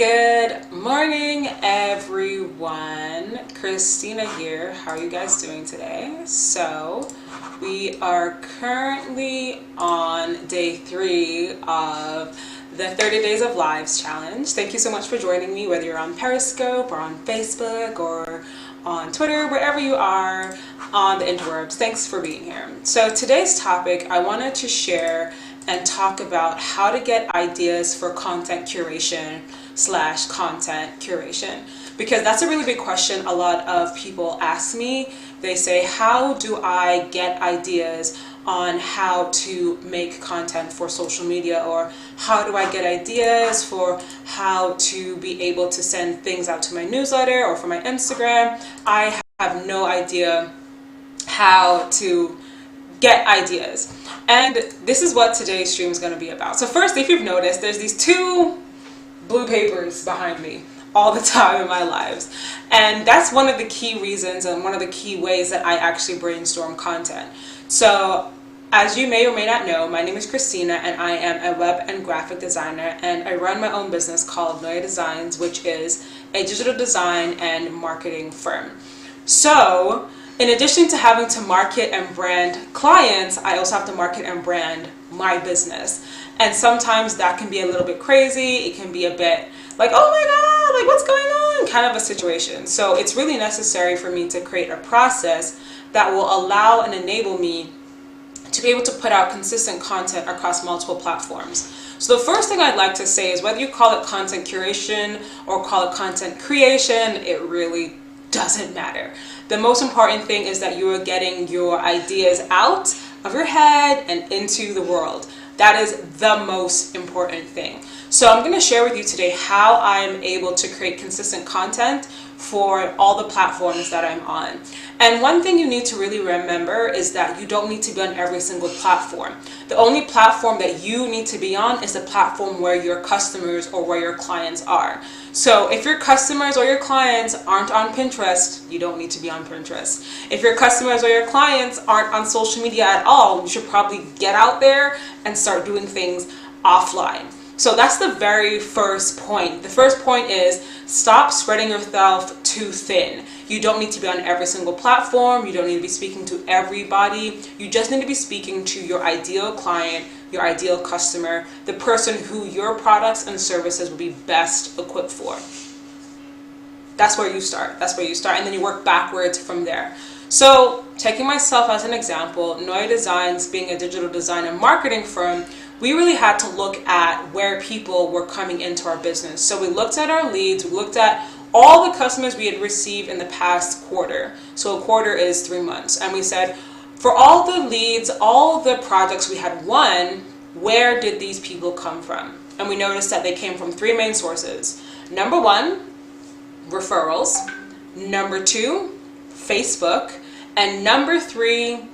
Good morning, everyone. Christina here. How are you guys doing today? So we are currently on day 3 of the 30 Days of Lives challenge. Thank you so much for joining me, whether you're on Periscope or on Facebook or on Twitter, wherever you are on the interwebs. Thanks for being here. So today's topic, I wanted to share and talk about how to get ideas for content curation / content curation, because that's a really big question a lot of people ask me. They say, how do I get ideas on how to make content for social media, or how do I get ideas for how to be able to send things out to my newsletter or for my Instagram? I have no idea how to get ideas. And this is what today's stream is going to be about. So first, if you've noticed, there's these 2 blue papers behind me all the time in my lives. And that's one of the key reasons and one of the key ways that I actually brainstorm content. So as you may or may not know, my name is Christina and I am a web and graphic designer, and I run my own business called Noya Designs, which is a digital design and marketing firm. So in addition to having to market and brand clients, I also have to market and brand my business. And sometimes that can be a little bit crazy. It can be a bit like, oh my God, like what's going on? Kind of a situation. So it's really necessary for me to create a process that will allow and enable me to be able to put out consistent content across multiple platforms. So the first thing I'd like to say is, whether you call it content curation or call it content creation, it really doesn't matter. The most important thing is that you are getting your ideas out of your head and into the world. That is the most important thing. So I'm going to share with you today how I'm able to create consistent content for all the platforms that I'm on. And one thing you need to really remember is that you don't need to be on every single platform. The only platform that you need to be on is the platform where your customers or where your clients are. So if your customers or your clients aren't on Pinterest, you don't need to be on Pinterest. If your customers or your clients aren't on social media at all, you should probably get out there and start doing things offline. So that's the very first point. The first point is, stop spreading yourself too thin. You don't need to be on every single platform. You don't need to be speaking to everybody. You just need to be speaking to your ideal client, your ideal customer, the person who your products and services will be best equipped for. That's where you start. That's where you start. And then you work backwards from there. So taking myself as an example, Noya Designs being a digital design and marketing firm, we really had to look at where people were coming into our business. So we looked at our leads, we looked at all the customers we had received in the past quarter. So a quarter is 3 months. And we said, for all the leads, all the projects we had won, where did these people come from? And we noticed that they came from 3 main sources. Number 1, referrals. Number 2, Facebook. And number 3,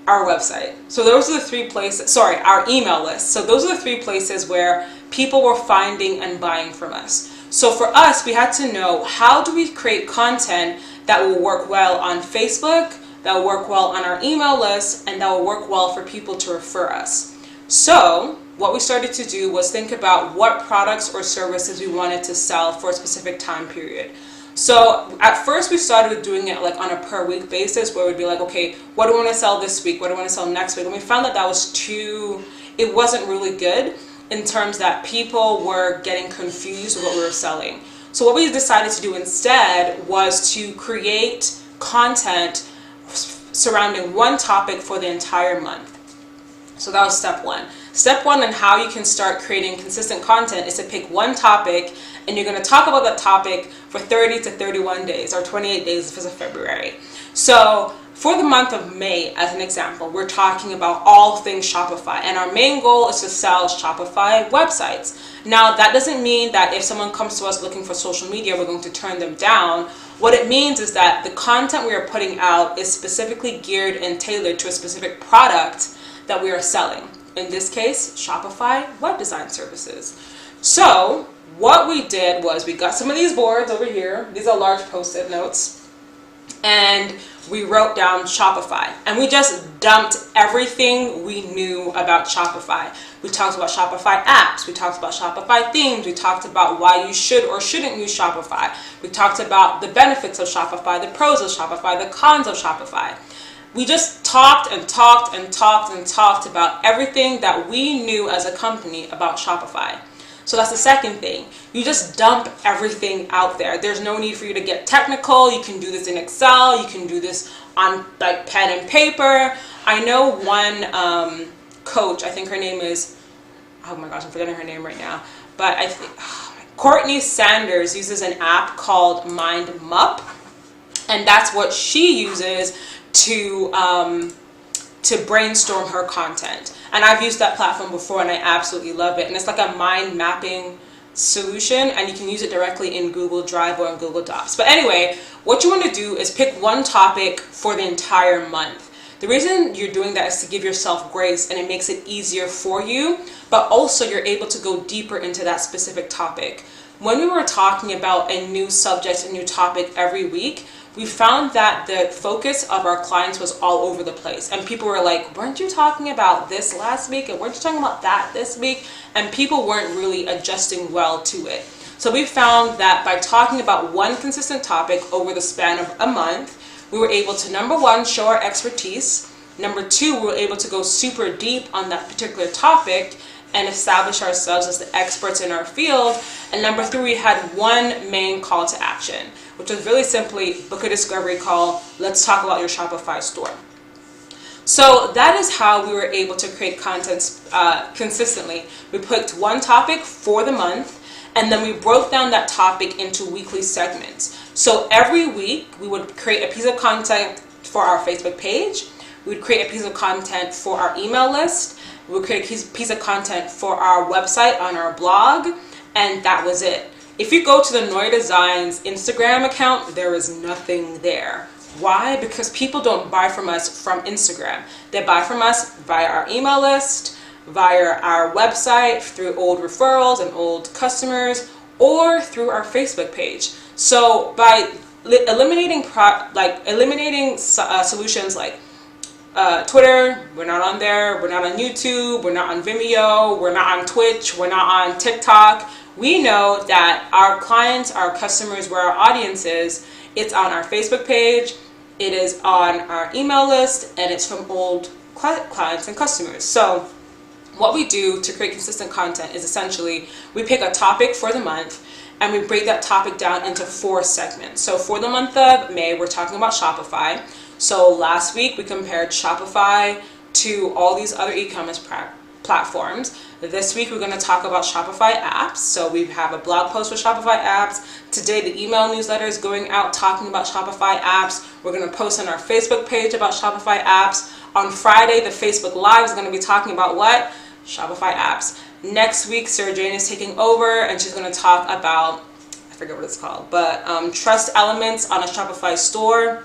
our website. So those are the 3 places, our email list. So those are the 3 places where people were finding and buying from us. So for us, we had to know, how do we create content that will work well on Facebook, that will work well on our email list, and that will work well for people to refer us. So what we started to do was think about what products or services we wanted to sell for a specific time period. So at first we started with doing it like on a per week basis, where we'd be like, okay, what do we want to sell this week? What do we want to sell next week? And we found that it wasn't really good, in terms that people were getting confused with what we were selling. So what we decided to do instead was to create content surrounding one topic for the entire month. So that was step 1. Step 1 on how you can start creating consistent content is to pick one topic, and you're going to talk about that topic for 30 to 31 days or 28 days if it's a February. So for the month of May, as an example, we're talking about all things Shopify, and our main goal is to sell Shopify websites. Now, that doesn't mean that if someone comes to us looking for social media, we're going to turn them down. What it means is that the content we are putting out is specifically geared and tailored to a specific product that we are selling. In this case, Shopify web design services. So what we did was, we got some of these boards over here. These are large Post-it notes. and we wrote down Shopify, and we just dumped everything we knew about Shopify. We talked about Shopify apps, we talked about Shopify themes, we talked about why you should or shouldn't use Shopify. We talked about the benefits of Shopify, the pros of Shopify, the cons of Shopify. We just talked and talked and talked and talked about everything that we knew as a company about Shopify. So that's the second thing. You just dump everything out there. There's no need for you to get technical. You can do this in Excel. You can do this on like pen and paper. I know one coach, I think her name is, oh my gosh, I'm forgetting her name right now. But I think Courtney Sanders uses an app called MindMup. And that's what she uses to brainstorm her content. And I've used that platform before and I absolutely love it. And it's like a mind mapping solution, and you can use it directly in Google Drive or in Google Docs. But anyway, what you want to do is pick one topic for the entire month. The reason you're doing that is to give yourself grace, and it makes it easier for you, but also you're able to go deeper into that specific topic. When we were talking about a new subject, a new topic every week, we found that the focus of our clients was all over the place. And people were like, weren't you talking about this last week? And weren't you talking about that this week? And people weren't really adjusting well to it. So we found that by talking about one consistent topic over the span of a month, we were able to, number one, show our expertise. Number two, we were able to go super deep on that particular topic and establish ourselves as the experts in our field. And number three, we had one main call to action, which was really simply book a discovery call. Let's talk about your Shopify store. So that is how we were able to create content consistently. We picked one topic for the month, and then we broke down that topic into weekly segments. So every week we would create a piece of content for our Facebook page. We would create a piece of content for our email list. We would create a piece of content for our website on our blog, and that was it. If you go to the Noya Designs Instagram account, there is nothing there. Why? Because people don't buy from us from Instagram. They buy from us via our email list, via our website, through old referrals and old customers, or through our Facebook page. So by eliminating solutions like Twitter, we're not on there, we're not on YouTube, we're not on Vimeo, we're not on Twitch, we're not on TikTok. We know that our clients, our customers, where our audience is, it's on our Facebook page, it is on our email list, and it's from old clients and customers. So what we do to create consistent content is essentially we pick a topic for the month and we break that topic down into 4 segments. So for the month of May, we're talking about Shopify. So last week we compared Shopify to all these other e-commerce platforms. This week we're going to talk about Shopify apps. So we have a blog post for Shopify apps. Today the email newsletter is going out talking about Shopify apps. We're going to post on our Facebook page about Shopify apps. On Friday, the Facebook Live is going to be talking about what? Shopify apps. Next week, Sarah Jane is taking over and she's going to talk about, I forget what it's called, but trust elements on a Shopify store.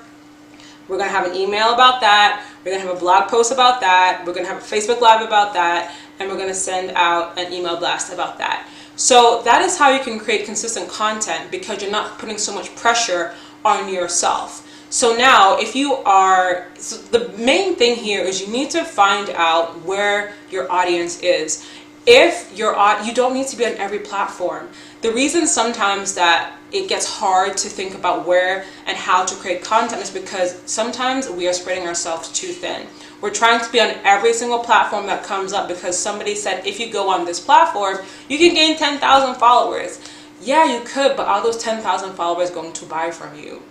We're going to have an email about that. We're going to have a blog post about that. We're going to have a Facebook Live about that. And we're going to send out an email blast about that. So that is how you can create consistent content, because you're not putting so much pressure on yourself. So now if you are, so the main thing here is you need to find out where your audience is. If you don't need to be on every platform. The reason sometimes that it gets hard to think about where and how to create content is because sometimes we are spreading ourselves too thin. We're trying to be on every single platform that comes up because somebody said if you go on this platform, you can gain 10,000 followers. Yeah, you could, but are those 10,000 followers going to buy from you?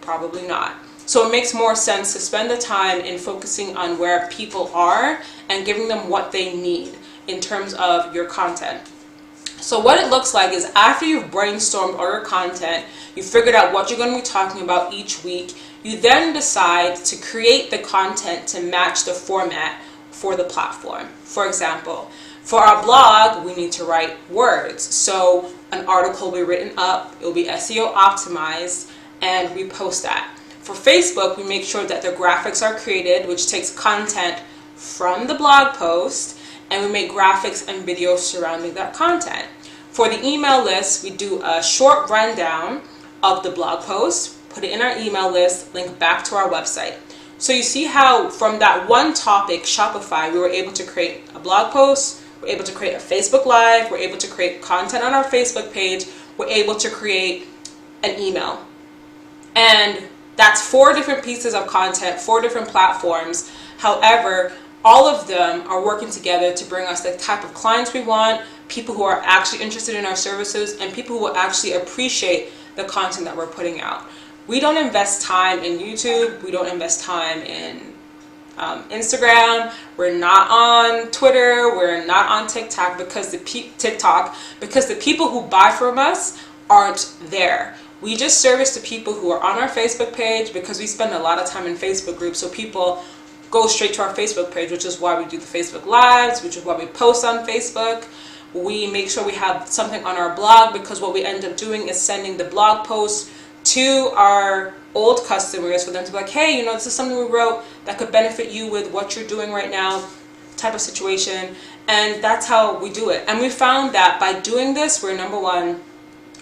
Probably not. So it makes more sense to spend the time in focusing on where people are and giving them what they need in terms of your content. So what it looks like is after you've brainstormed all your content, you figured out what you're going to be talking about each week, you then decide to create the content to match the format for the platform. For example, for our blog, we need to write words. So an article will be written up, it will be SEO optimized, and we post that. For Facebook, we make sure that the graphics are created, which takes content from the blog post, and we make graphics and videos surrounding that content. For the email list, we do a short rundown of the blog post, put it in our email list, link back to our website. So you see how from that one topic, Shopify, we were able to create a blog post, we're able to create a Facebook Live, we're able to create content on our Facebook page, we're able to create an email. And that's 4 different pieces of content, 4 different platforms. However, all of them are working together to bring us the type of clients we want, people who are actually interested in our services, and people who will actually appreciate the content that we're putting out. We don't invest time in YouTube. We don't invest time in Instagram. We're not on Twitter. We're not on TikTok because the people who buy from us aren't there. We just service the people who are on our Facebook page because we spend a lot of time in Facebook groups. So people go straight to our Facebook page, which is why we do the Facebook Lives, which is why we post on Facebook. We make sure we have something on our blog because what we end up doing is sending the blog post to our old customers for them to be like, hey, this is something we wrote that could benefit you with what you're doing right now, type of situation. And that's how we do it. And we found that by doing this, we're number one,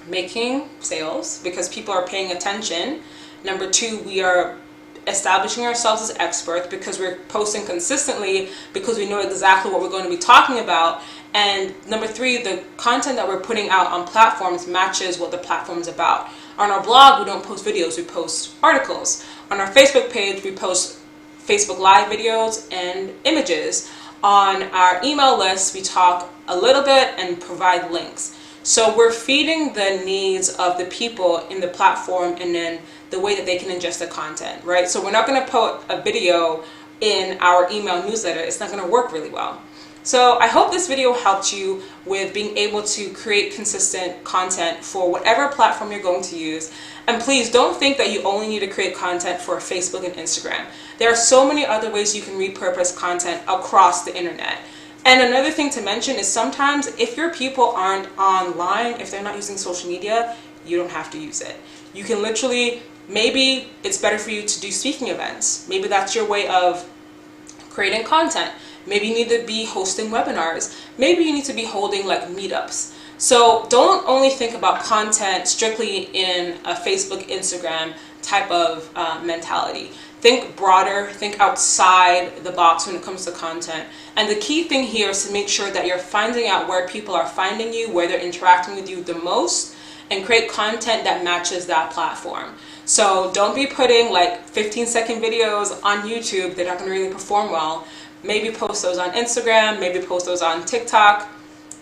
making sales because people are paying attention. Number 2, we are establishing ourselves as experts because we're posting consistently because we know exactly what we're going to be talking about. And number 3, the content that we're putting out on platforms matches what the platform is about. On our blog, we don't post videos, we post articles. On our Facebook page, we post Facebook Live videos and images. On our email list, we talk a little bit and provide links. So we're feeding the needs of the people in the platform and then the way that they can ingest the content, right? So we're not going to put a video in our email newsletter. It's not going to work really well. So I hope this video helped you with being able to create consistent content for whatever platform you're going to use. And please don't think that you only need to create content for Facebook and Instagram. There are so many other ways you can repurpose content across the internet. And another thing to mention is sometimes if your people aren't online, if they're not using social media, you don't have to use it. You can literally, maybe it's better for you to do speaking events. Maybe that's your way of creating content. Maybe you need to be hosting webinars. Maybe you need to be holding like meetups. So don't only think about content strictly in a Facebook, Instagram type of mentality. Think broader, think outside the box when it comes to content. And the key thing here is to make sure that you're finding out where people are finding you, where they're interacting with you the most, and create content that matches that platform. So don't be putting like 15-second videos on YouTube that aren't going to really perform well. Maybe post those on Instagram, maybe post those on TikTok.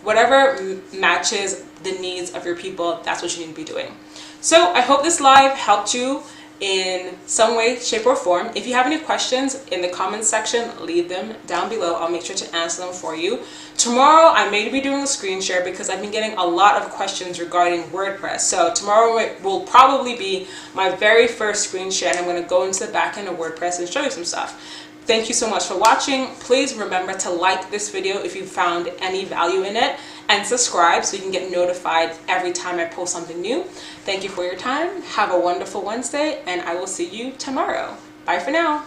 Whatever matches the needs of your people, that's what you need to be doing. So I hope this live helped you in some way, shape, or form. If you have any questions in the comments section, leave them down below. I'll make sure to answer them for you. Tomorrow, I may be doing a screen share because I've been getting a lot of questions regarding WordPress. So tomorrow will probably be my very first screen share, and I'm going to go into the back end of WordPress and show you some stuff. Thank you so much for watching. Please remember to like this video if you found any value in it, and subscribe so you can get notified every time I post something new. Thank you for your time. Have a wonderful Wednesday, and I will see you tomorrow. Bye for now.